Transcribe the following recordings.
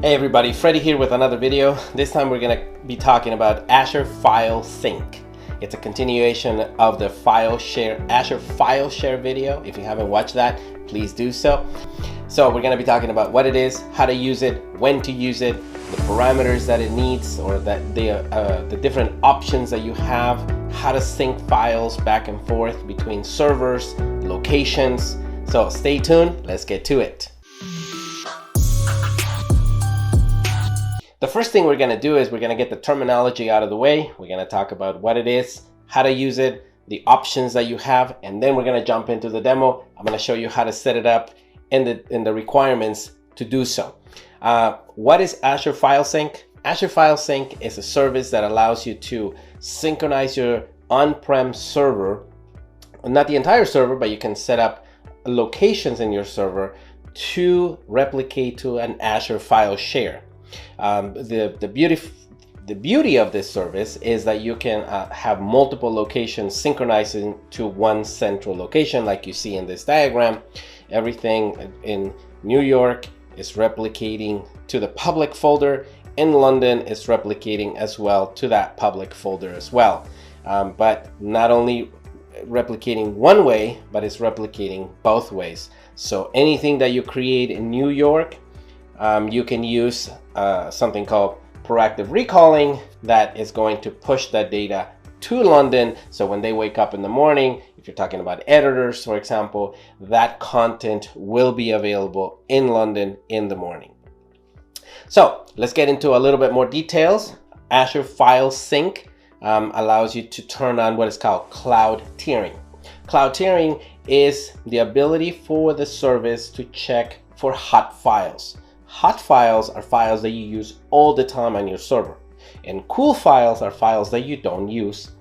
Hey everybody, Freddy here with another video. This time we're going to be talking about Azure File Sync. It's a continuation of the Azure File Share video. If you haven't watched that, please do so. So we're going to be talking about what it is, how to use it, when to use it, the parameters that it needs, or that the different options that you have, how to sync files back and forth between servers, locations. So stay tuned, let's get to it. The first thing we're going to do is we're going to get the terminology out of the way. We're going to talk about what it is, how to use it, the options that you have, and then we're going to jump into the demo. I'm going to show you how to set it up and the requirements to do so. What is Azure File Sync? Azure File Sync is a service that allows you to synchronize your on-prem server, not the entire server, but you can set up locations in your server to replicate to an Azure File Share. The beauty of this service is that you can have multiple locations synchronizing to one central location, like you see in this diagram. Everything in New York is replicating to the public folder. In London is replicating as well to that public folder as well. But not only replicating one way, but it's replicating both ways. So anything that you create in New York, you can use something called proactive recalling that is going to push that data to London. So when they wake up in the morning, if you're talking about editors, for example, that content will be available in London in the morning. So let's get into a little bit more details. Azure File Sync allows you to turn on what is called cloud tiering. Cloud tiering is the ability for the service to check for hot files. Hot files are files that you use all the time on your server, and cool files are files that you don't use,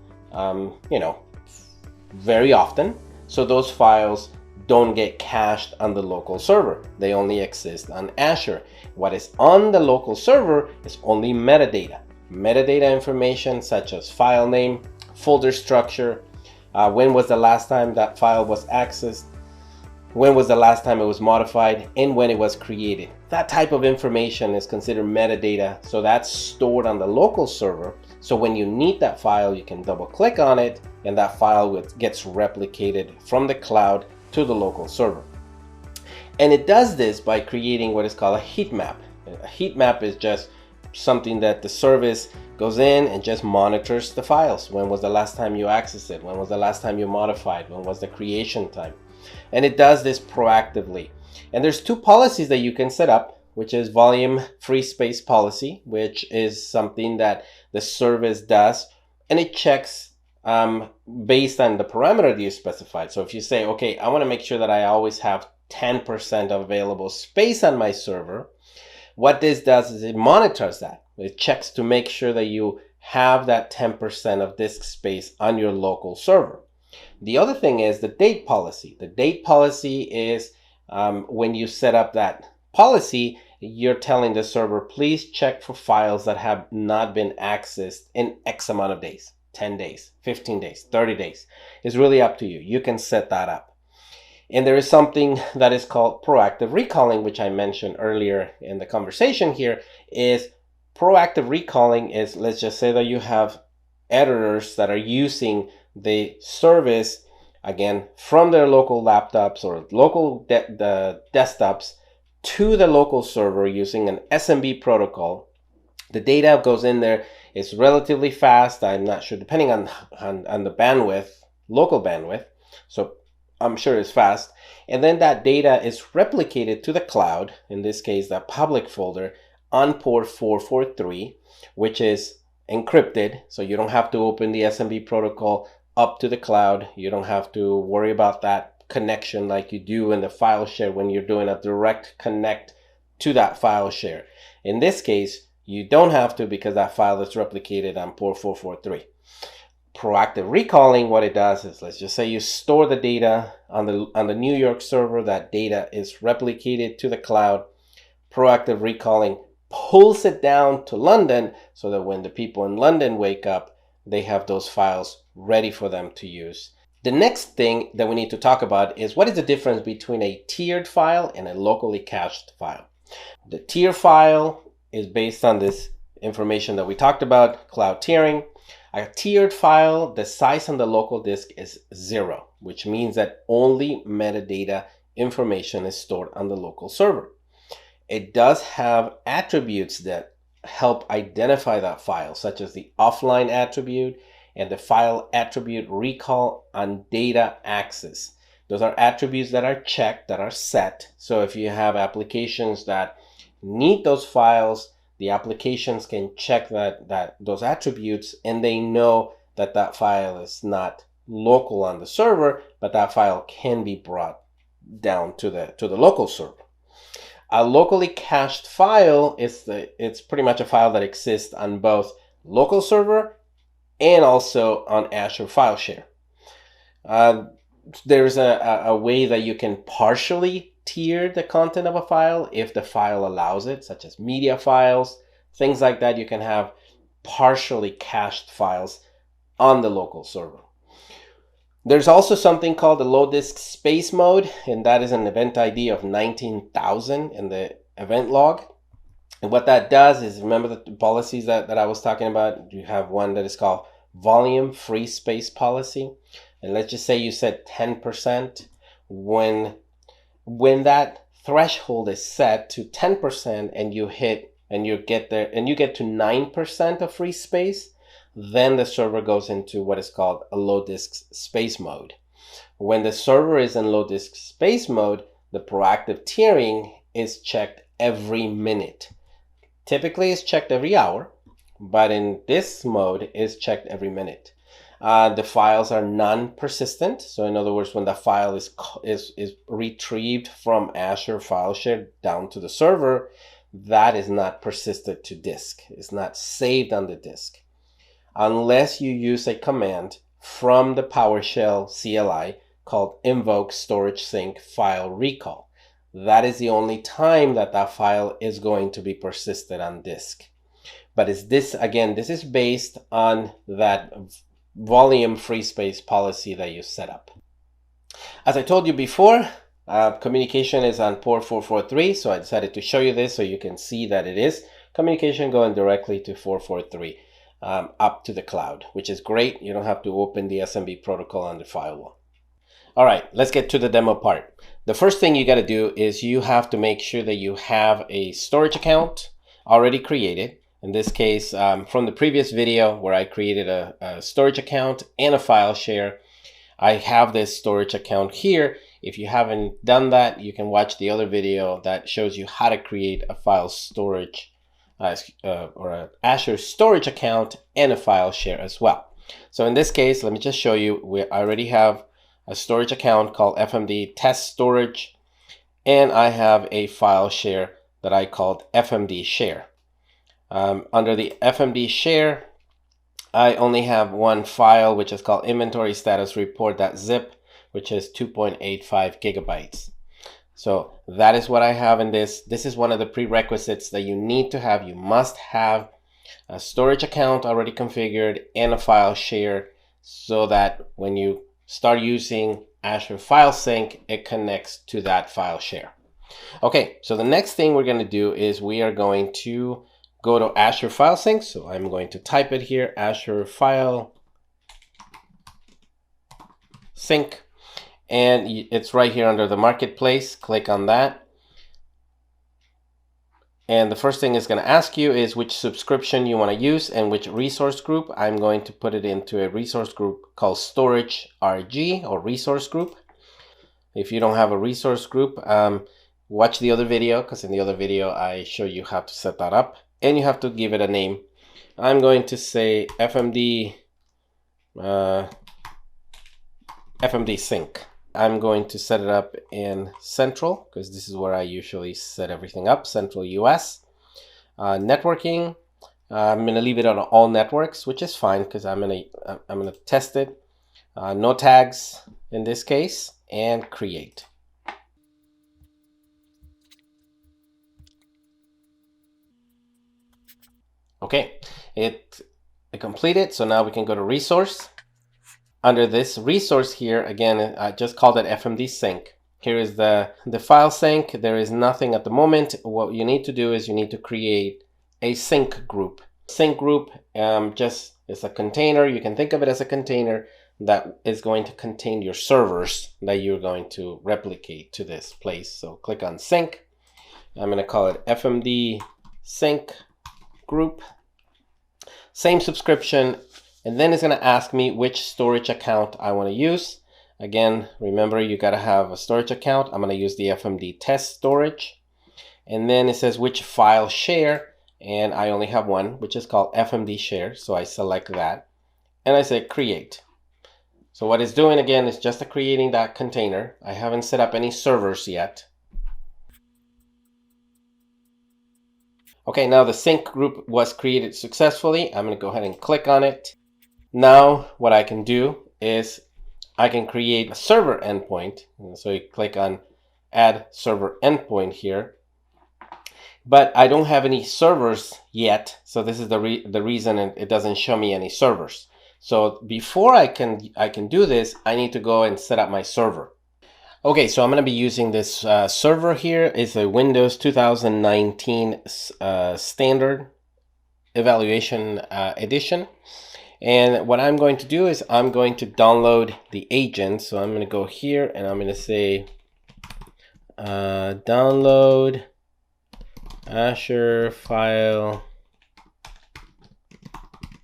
very often. So those files don't get cached on the local server. They only exist on Azure. What is on the local server is only metadata. Metadata information such as file name, folder structure, when was the last time that file was accessed, when was the last time it was modified, and when it was created. That type of information is considered metadata, so that's stored on the local server. So when you need that file, you can double click on it, and that file gets replicated from the cloud to the local server. And it does this by creating what is called a heat map. A heat map is just something that the service goes in and just monitors the files. When was the last time you accessed it? When was the last time you modified? When was the creation time? And it does this proactively. And there's two policies that you can set up, which is volume free space policy, which is something that the service does, and it checks based on the parameter that you specified. So if you say, okay, I want to make sure that I always have 10% of available space on my server, what this does is it monitors that. It checks to make sure that you have that 10% of disk space on your local server. The other thing is the date policy. The date policy is when you set up that policy, you're telling the server, please check for files that have not been accessed in X amount of days, 10 days, 15 days, 30 days. It's really up to you. You can set that up. And there is something that is called proactive recalling, which I mentioned earlier in the conversation here. Is proactive recalling is, let's just say that you have editors that are using the service, again, from their local laptops or local the desktops to the local server using an SMB protocol. The data goes in there. It's relatively fast. I'm not sure, depending on the bandwidth, local bandwidth. So I'm sure it's fast. And then that data is replicated to the cloud, in this case, the public folder, on port 443, which is encrypted. So you don't have to open the SMB protocol up to the cloud. You don't have to worry about that connection like you do in the file share when you're doing a direct connect to that file share. In this case, you don't have to, because that file is replicated on port 443. Proactive recalling, what it does is, let's just say you store the data on the New York server. That data is replicated to the cloud. Proactive recalling pulls it down to London so that when the people in London wake up, they have those files ready for them to use. The next thing that we need to talk about is what is the difference between a tiered file and a locally cached file. The tier file is based on this information that we talked about, cloud tiering. A tiered file, the size on the local disk is 0, which means that only metadata information is stored on the local server. It does have attributes that help identify that file, such as the offline attribute and the file attribute recall on data access. Those are attributes that are checked, that are set. So if you have applications that need those files, the applications can check those attributes, and they know that that file is not local on the server, but that file can be brought down to the local server. A locally cached file it's pretty much a file that exists on both local server and also on Azure File Share. There's a way that you can partially tier the content of a file if the file allows it, such as media files, things like that. You can have partially cached files on the local server. There's also something called the low disk space mode, and that is an event ID of 19,000 in the event log. And what that does is, remember the policies that I was talking about? You have one that is called volume free space policy. And let's just say you set 10%. When that threshold is set to 10% and you get there and you get to 9% of free space, then the server goes into what is called a low disk space mode. When the server is in low disk space mode, the proactive tiering is checked every minute. Typically it's checked every hour, but in this mode it's checked every minute. The files are non-persistent. So in other words, when the file is retrieved from Azure File Share down to the server, that is not persisted to disk. It's not saved on the disk. Unless you use a command from the PowerShell CLI called invoke storage sync file recall. That is the only time that file is going to be persisted on disk. But this is based on that volume free space policy that you set up. As I told you before, communication is on port 443, so I decided to show you this so you can see that it is communication going directly to 443 up to the cloud, which is great. You don't have to open the SMB protocol on the firewall. All right, let's get to the demo part. The first thing you got to do is you have to make sure that you have a storage account already created. In this case, from the previous video where I created a storage account and a file share, I have this storage account here. If you haven't done that, you can watch the other video that shows you how to create a file storage or an Azure storage account and a file share as well. So in this case, let me just show you. I already have a storage account called FMD Test Storage, and I have a file share that I called FMD Share. Under the FMD Share, I only have one file, which is called inventory status report.zip, which is 2.85 gigabytes. So that is what I have in this. This is one of the prerequisites that you need to have. You must have a storage account already configured and a file share so that when you start using Azure File Sync, it connects to that file share. Okay, so the next thing we're going to do is we are going to go to Azure File Sync. So I'm going to type it here, Azure File Sync, and it's right here under the marketplace. Click on that. And the first thing it's going to ask you is which subscription you want to use and which resource group. I'm going to put it into a resource group called Storage RG or Resource Group. If you don't have a resource group, watch the other video, because in the other video I show you how to set that up. And you have to give it a name. I'm going to say FMD Sync. I'm going to set it up in Central, because this is where I usually set everything up, Central US. Networking, I'm going to leave it on all networks, which is fine because I'm going to test it. No tags in this case, and create. Okay, it completed. So now we can go to resource. Under this resource here, again, I just called it FMD Sync. Here is the file sync. There is nothing at the moment. What you need to do is you need to create a sync group. Sync group just is a container. You can think of it as a container that is going to contain your servers that you're going to replicate to this place. So click on sync. I'm going to call it FMD sync group. Same subscription, and then it's going to ask me which storage account I want to use. Again, remember, you got to have a storage account. I'm going to use the FMD test storage. And then it says which file share, and I only have one, which is called FMD share. So I select that and I say create. So what it's doing again is just creating that container. I haven't set up any servers yet. Okay, now the sync group was created successfully. I'm going to go ahead and click on it. Now what I can do is I can create a server endpoint. So you click on add server endpoint here. But I don't have any servers yet. So this is the reason it doesn't show me any servers. So before I can do this, I need to go and set up my server. Okay, so I'm going to be using this server here. It's a Windows 2019 standard evaluation edition. And what I'm going to do is I'm going to download the agent. So I'm going to go here and I'm going to say download Azure File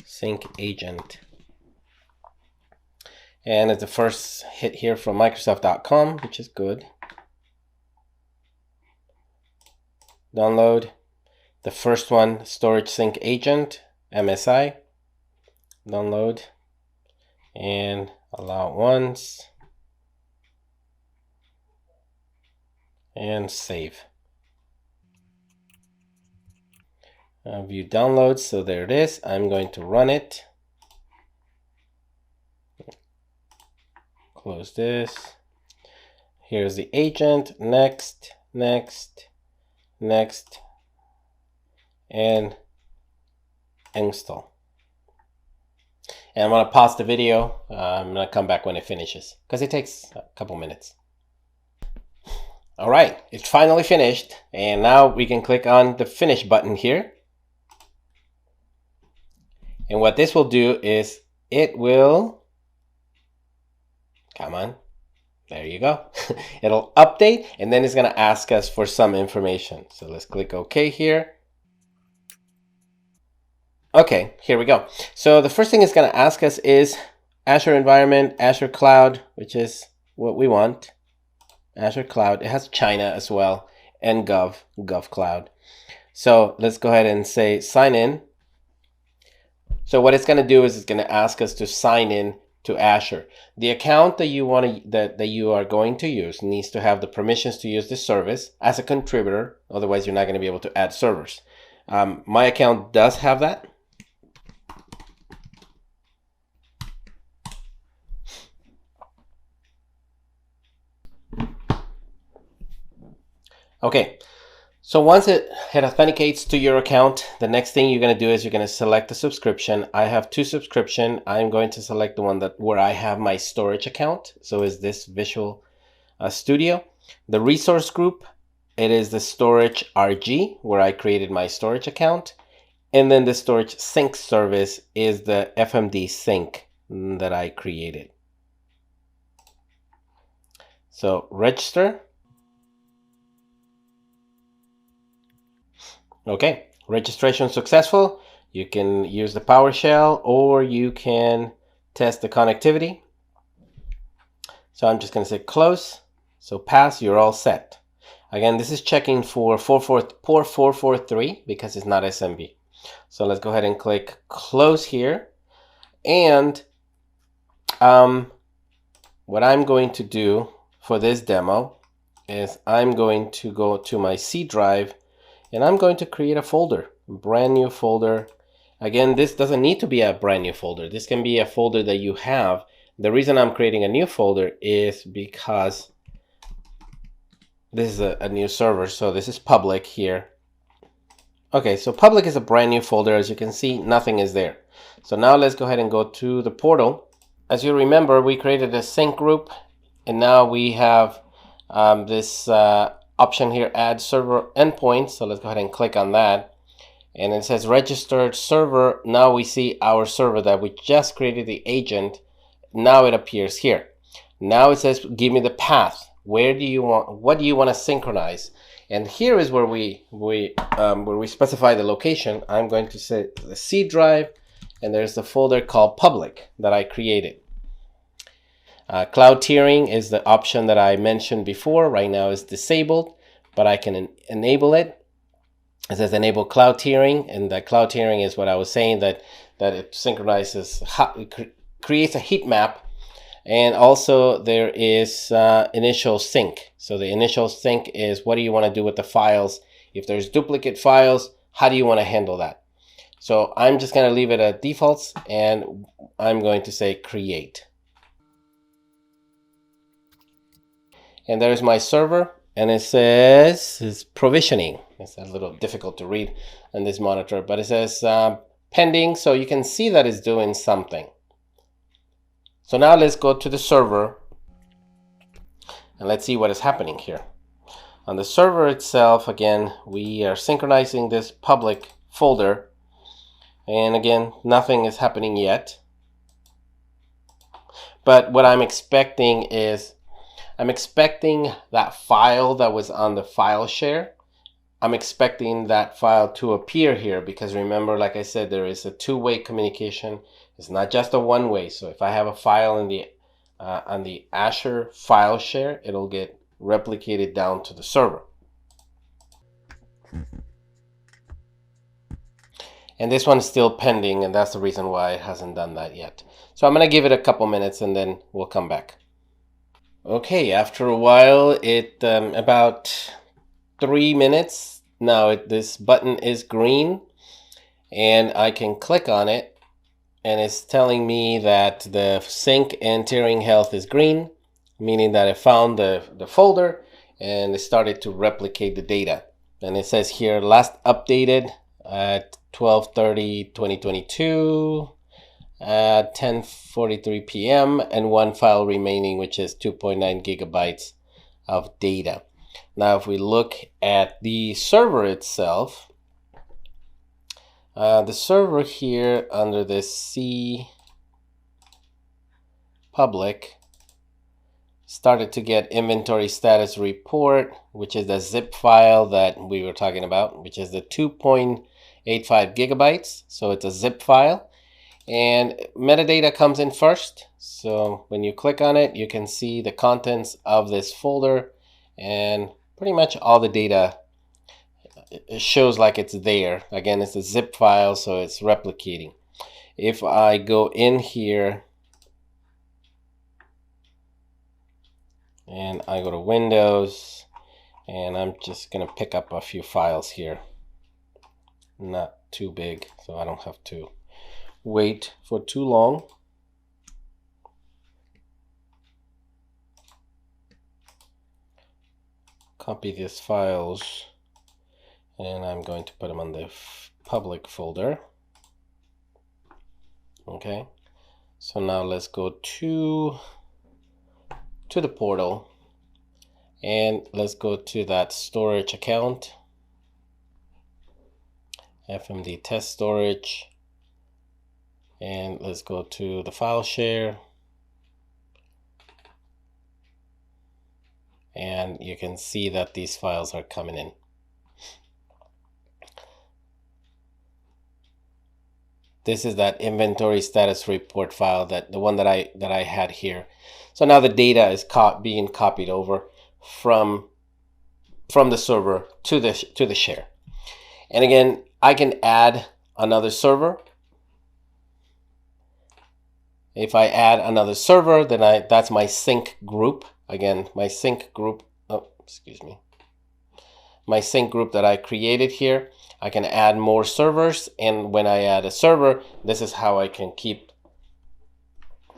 Sync agent. And it's the first hit here from Microsoft.com, which is good. Download. The first one, Storage Sync Agent, MSI. Download. And allow once. And save. View downloads, so there it is. I'm going to run it. Close this. Here's the agent. Next, next, next, and install. And I'm going to pause the video. I'm going to come back when it finishes because it takes a couple minutes. All right, it's finally finished. And now we can click on the finish button here. And what this will do is it will, come on, there you go. It'll update and then it's going to ask us for some information. So let's click OK here. Okay, here we go. So the first thing it's going to ask us is Azure environment, Azure cloud, which is what we want. Azure cloud. It has China as well, and Gov cloud. So let's go ahead and say sign in. So what it's going to do is it's going to ask us to sign in to Azure. The account that you are going to use needs to have the permissions to use this service as a contributor. Otherwise, you're not going to be able to add servers. My account does have that. Okay. So once it authenticates to your account, the next thing you're going to do is you're going to select the subscription. I have two subscriptions. I'm going to select the one where I have my storage account. So is this Visual Studio. The resource group, it is the storage RG where I created my storage account. And then the storage sync service is the FMD sync that I created. So register. Okay, registration successful. You can use the PowerShell or you can test the connectivity. So I'm just going to say close. So pass, you're all set. Again, this is checking for port 443 because it's not SMB. So let's go ahead and click close here. And what I'm going to do for this demo is I'm going to go to my C drive and I'm going to create a folder, a brand new folder. Again, this doesn't need to be a brand new folder. This can be a folder that you have. The reason I'm creating a new folder is because this is a new server. So this is public here. Okay, so public is a brand new folder. As you can see, nothing is there. So now let's go ahead and go to the portal. As you remember, we created a sync group and now we have this option here, add server endpoint. So let's go ahead and click on that. and it says registered server. Now we see our server that we just created the agent. Now it appears here. Now it says give me the path. What do you want to synchronize? And here is where we specify the location. I'm going to say the C drive, and there's the folder called public that I created. Cloud tiering is the option that I mentioned before. Right now it's disabled, but I can enable it. It says enable cloud tiering, and the cloud tiering is what I was saying, that it synchronizes, creates a heat map. And also there is initial sync. So the initial sync is what do you want to do with the files? If there's duplicate files, how do you want to handle that? So I'm just going to leave it at defaults, and I'm going to say create. And there's my server, and it says it's provisioning. It's a little difficult to read on this monitor, but it says pending, so you can see that it's doing something. So now let's go to the server and let's see what is happening here. On the server itself, again, we are synchronizing this public folder, and again, nothing is happening yet. But what I'm expecting is, I'm expecting that file that was on the file share. I'm expecting that file to appear here, because remember, like I said, there is a two-way communication. It's not just a one-way. So if I have a file in the on the Azure File Share, it'll get replicated down to the server. And this one's still pending, and that's the reason why it hasn't done that yet. So I'm going to give it a couple minutes, and then we'll come back. Okay, after a while, about 3 minutes, now this button is green, and I can click on it, and it's telling me that the sync and tiering health is green, meaning that it found the folder and it started to replicate the data. And it says here last updated at 12/30/2022 at 10:43 p.m. and one file remaining, which is 2.9 gigabytes of data. Now if we look at the server itself, the server here under this C public started to get inventory status report, which is the zip file that we were talking about, which is the 2.85 gigabytes. So it's a zip file, and metadata comes in first. So when you click on it, you can see the contents of this folder, and pretty much all the data, it shows like it's there. Again, it's a zip file, so it's replicating. If I go in here and I go to Windows, and I'm just gonna pick up a few files here, not too big, so I don't have to wait for too long. Copy these files, and I'm going to put them on the public folder. Okay, so now let's go to the portal, and let's go to that storage account, FMD test storage, and let's go to the file share, and you can see that these files are coming in. This is that inventory status report file, that the one that I had here. So now the data is being copied over from the server to the share. And again, I can add another server. If I add another server, then that's my sync group. Again, my sync group. Oh, excuse me. My sync group that I created here. I can add more servers, and when I add a server, this is how I can keep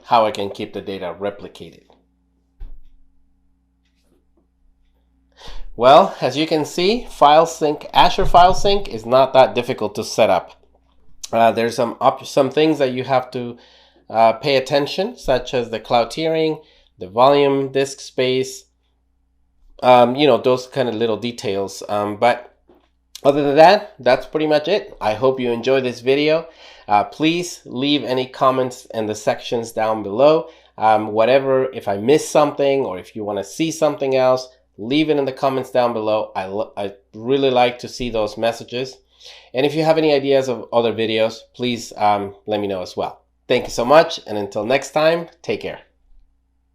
the data replicated. Well, as you can see, File Sync, Azure File Sync is not that difficult to set up. There's some things that you have to pay attention, such as the cloud tiering, the volume, disk space, those kind of little details. But Other than that, that's pretty much it. I hope you enjoyed this video. Please leave any comments in the sections down below. Whatever, if I missed something or if you want to see something else, leave it in the comments down below. I really like to see those messages. And if you have any ideas of other videos, please let me know as well. Thank you so much, and until next time, take care.